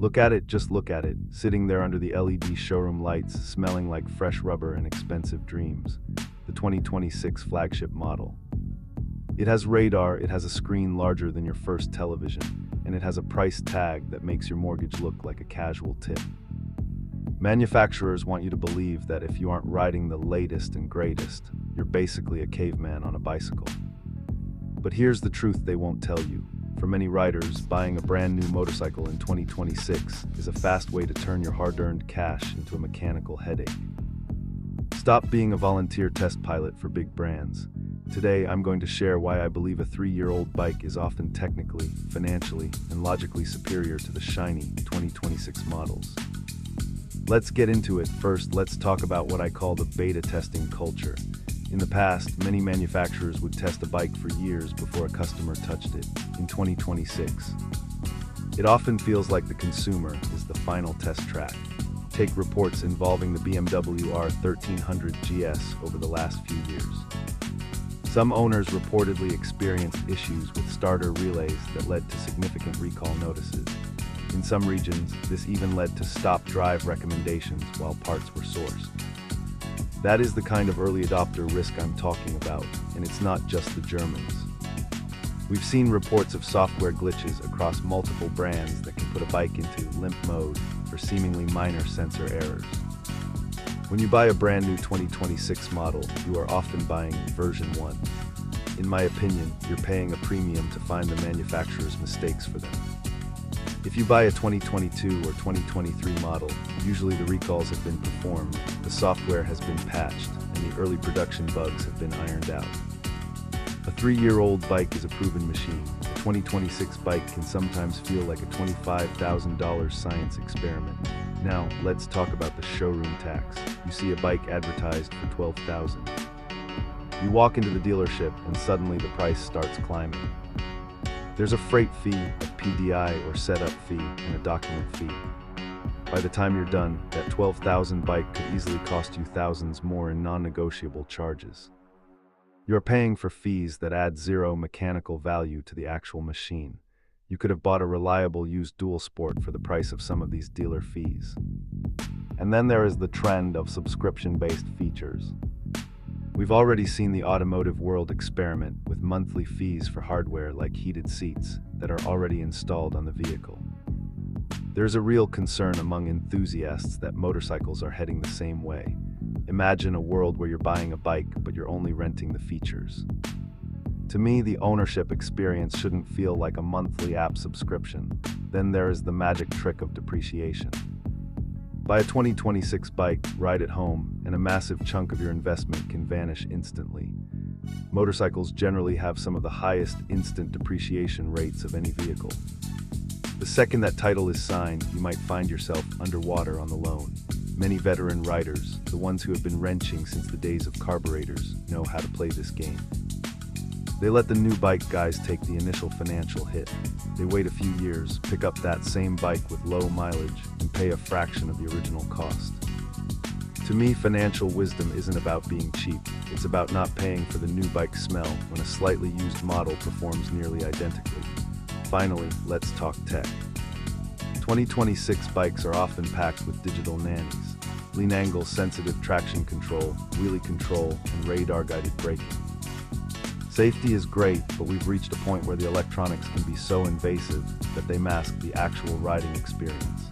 Look at it, just look at it, sitting there under the LED showroom lights, smelling like fresh rubber and expensive dreams. The 2026 flagship model. It has radar, it has a screen larger than your first television, and it has a price tag that makes your mortgage look like a casual tip. Manufacturers want you to believe that if you aren't riding the latest and greatest, you're basically a caveman on a bicycle. But here's the truth they won't tell you. For many riders, buying a brand new motorcycle in 2026 is a fast way to turn your hard-earned cash into a mechanical headache. Stop being a volunteer test pilot for big brands. Today, I'm going to share why I believe a 3-year-old bike is often technically, financially, and logically superior to the shiny 2026 models. Let's get into it. First, let's talk about what I call the beta testing culture. In the past, many manufacturers would test a bike for years before a customer touched it. In 2026, it often feels like the consumer is the final test track. Take reports involving the BMW R 1300 GS over the last few years. Some owners reportedly experienced issues with starter relays that led to significant recall notices. In some regions, this even led to stop-drive recommendations while parts were sourced. That is the kind of early adopter risk I'm talking about, and it's not just the Germans. We've seen reports of software glitches across multiple brands that can put a bike into limp mode for seemingly minor sensor errors. When you buy a brand new 2026 model, you are often buying version 1. In my opinion, you're paying a premium to find the manufacturer's mistakes for them. If you buy a 2022 or 2023 model, usually the recalls have been performed, the software has been patched, and the early production bugs have been ironed out. A 3-year-old bike is a proven machine. A 2026 bike can sometimes feel like a $25,000 science experiment. Now, let's talk about the showroom tax. You see a bike advertised for $12,000. You walk into the dealership and suddenly the price starts climbing. There's a freight fee, a PDI or setup fee, and a document fee. By the time you're done, that $12,000 bike could easily cost you thousands more in non-negotiable charges. You're paying for fees that add zero mechanical value to the actual machine. You could have bought a reliable used dual sport for the price of some of these dealer fees. And then there is the trend of subscription-based features. We've already seen the automotive world experiment with monthly fees for hardware like heated seats that are already installed on the vehicle. There's a real concern among enthusiasts that motorcycles are heading the same way. Imagine a world where you're buying a bike, but you're only renting the features. To me, the ownership experience shouldn't feel like a monthly app subscription. Then there is the magic trick of depreciation. Buy a 2026 bike, ride it home, and a massive chunk of your investment can vanish instantly. Motorcycles generally have some of the highest instant depreciation rates of any vehicle. The second that title is signed, you might find yourself underwater on the loan. Many veteran riders, the ones who have been wrenching since the days of carburetors, know how to play this game. They let the new bike guys take the initial financial hit. They wait a few years, pick up that same bike with low mileage, and pay a fraction of the original cost. To me, financial wisdom isn't about being cheap. It's about not paying for the new bike smell when a slightly used model performs nearly identically. Finally, let's talk tech. 2026 bikes are often packed with digital nannies, lean angle sensitive traction control, wheelie control, and radar-guided braking. Safety is great, but we've reached a point where the electronics can be so invasive that they mask the actual riding experience.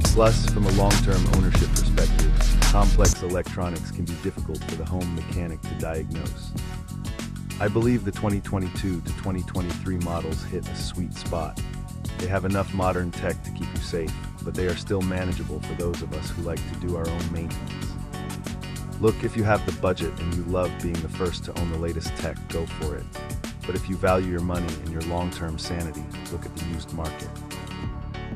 Plus, from a long-term ownership perspective, complex electronics can be difficult for the home mechanic to diagnose. I believe the 2022 to 2023 models hit a sweet spot. They have enough modern tech to keep you safe, but they are still manageable for those of us who like to do our own maintenance. Look, if you have the budget and you love being the first to own the latest tech, go for it. But if you value your money and your long-term sanity, look at the used market.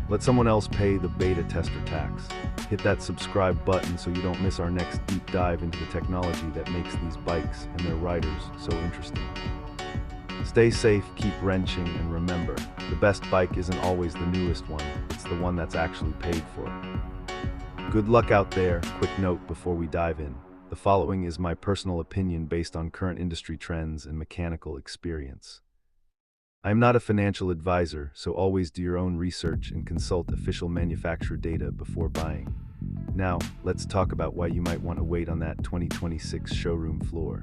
Let someone else pay the beta tester tax. Hit that subscribe button so you don't miss our next deep dive into the technology that makes these bikes and their riders so interesting. Stay safe, keep wrenching, and remember, the best bike isn't always the newest one, it's the one that's actually paid for. Good luck out there. Quick note before we dive in. The following is my personal opinion based on current industry trends and mechanical experience. I am not a financial advisor, so always do your own research and consult official manufacturer data before buying. Now, let's talk about why you might want to wait on that 2026 showroom floor.